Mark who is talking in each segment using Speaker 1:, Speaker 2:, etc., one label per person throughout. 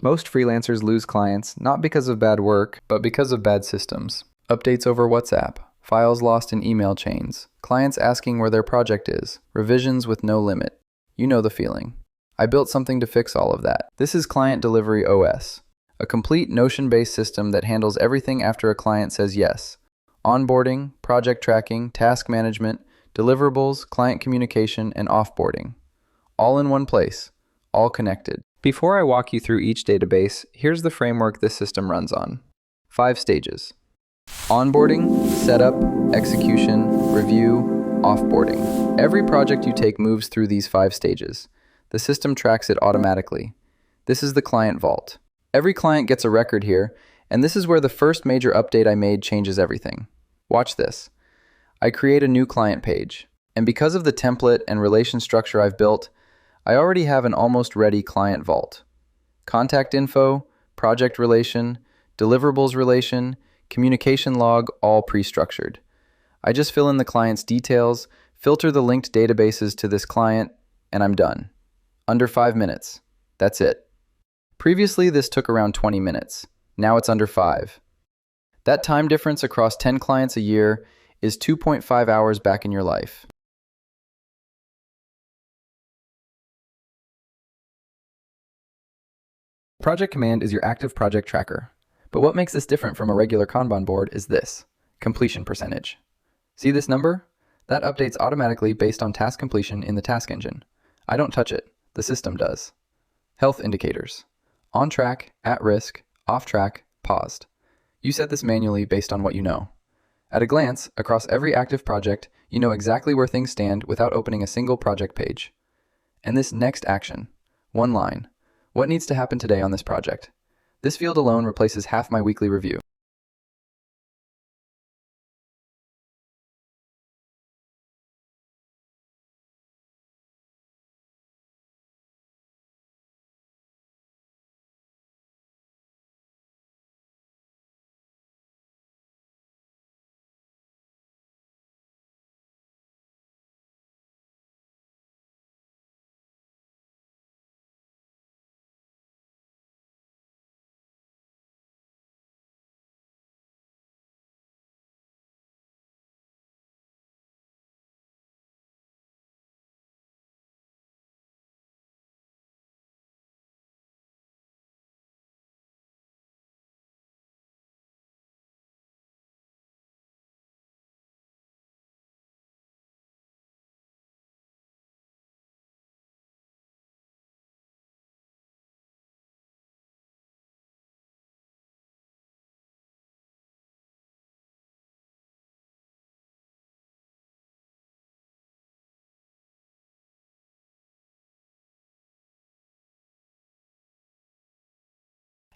Speaker 1: Most freelancers lose clients not because of bad work, but because of bad systems. Updates over WhatsApp, files lost in email chains, clients asking where their project is, revisions with no limit. You know the feeling. I built something to fix all of that. This is Client Delivery OS, a complete Notion-based system that handles everything after a client says yes. Onboarding, project tracking, task management, deliverables, client communication, and offboarding. All in one place, all connected. Before I walk you through each database, here's the framework this system runs on. 5 stages. Onboarding, setup, execution, review, offboarding. Every project you take moves through these 5 stages. The system tracks it automatically. This is the client vault. Every client gets a record here, and this is where the first major update I made changes everything. Watch this. I create a new client page, and because of the template and relation structure I've built, I already have an almost ready client vault. Contact info, project relation, deliverables relation, communication log, all pre-structured. I just fill in the client's details, filter the linked databases to this client, and I'm done. Under 5 minutes. That's it. Previously, this took around 20 minutes. Now it's under 5. That time difference across 10 clients a year is 2.5 hours back in your life. Project Command is your active project tracker. But what makes this different from a regular Kanban board is this: completion percentage. See this number? That updates automatically based on task completion in the task engine. I don't touch it, the system does. Health indicators: on track, at risk, off track, paused. You set this manually based on what you know. At a glance, across every active project, you know exactly where things stand without opening a single project page. And this next action: one line. What needs to happen today on this project? This field alone replaces half my weekly review.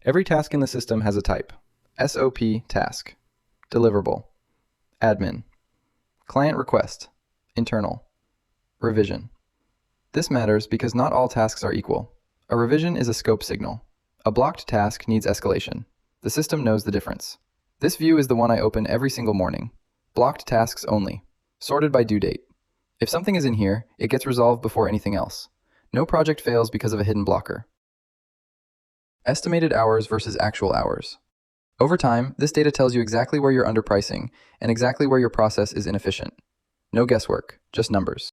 Speaker 1: Every task in the system has a type. SOP task, deliverable, admin, client request, internal, revision. This matters because not all tasks are equal. A revision is a scope signal. A blocked task needs escalation. The system knows the difference. This view is the one I open every single morning. Blocked tasks only, sorted by due date. If something is in here, it gets resolved before anything else. No project fails because of a hidden blocker. Estimated hours versus actual hours. Over time, this data tells you exactly where you're underpricing and exactly where your process is inefficient. No guesswork, just numbers.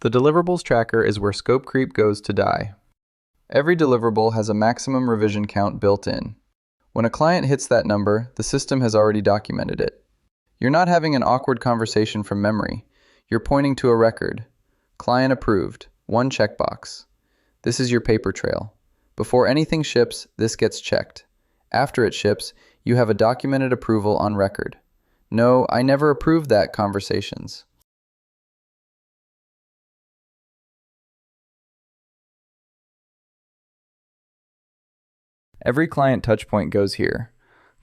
Speaker 1: The Deliverables Tracker is where scope creep goes to die. Every deliverable has a maximum revision count built in. When a client hits that number, the system has already documented it. You're not having an awkward conversation from memory. You're pointing to a record. Client approved, 1 checkbox. This is your paper trail. Before anything ships, this gets checked. After it ships, you have a documented approval on record. No, I never approved that conversations. Every client touchpoint goes here.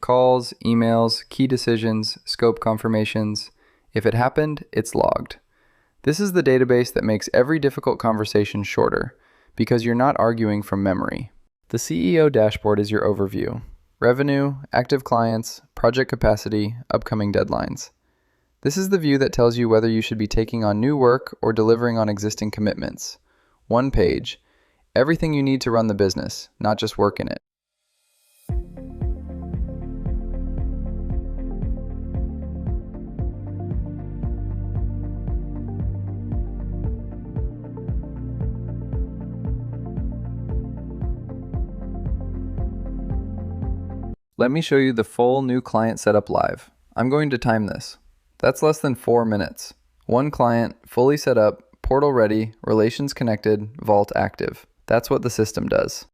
Speaker 1: Calls, emails, key decisions, scope confirmations. If it happened, it's logged. This is the database that makes every difficult conversation shorter, because you're not arguing from memory. The CEO dashboard is your overview. Revenue, active clients, project capacity, upcoming deadlines. This is the view that tells you whether you should be taking on new work or delivering on existing commitments. One page. Everything you need to run the business, not just work in it. Let me show you the full new client setup live. I'm going to time this. That's less than 4 minutes. One client, fully set up, portal ready, relations connected, vault active. That's what the system does.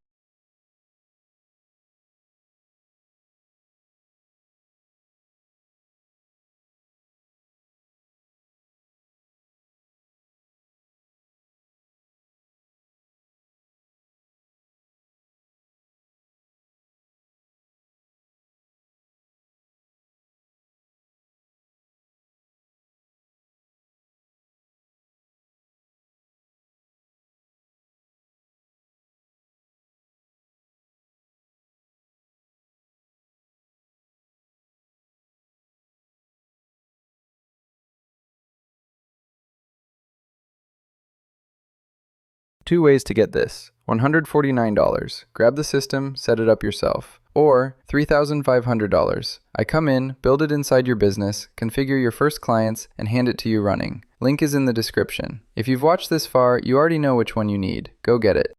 Speaker 1: Two ways to get this. $149. Grab the system, set it up yourself. Or $3,500. I come in, build it inside your business, configure your first clients, and hand it to you running. Link is in the description. If you've watched this far, you already know which one you need. Go get it.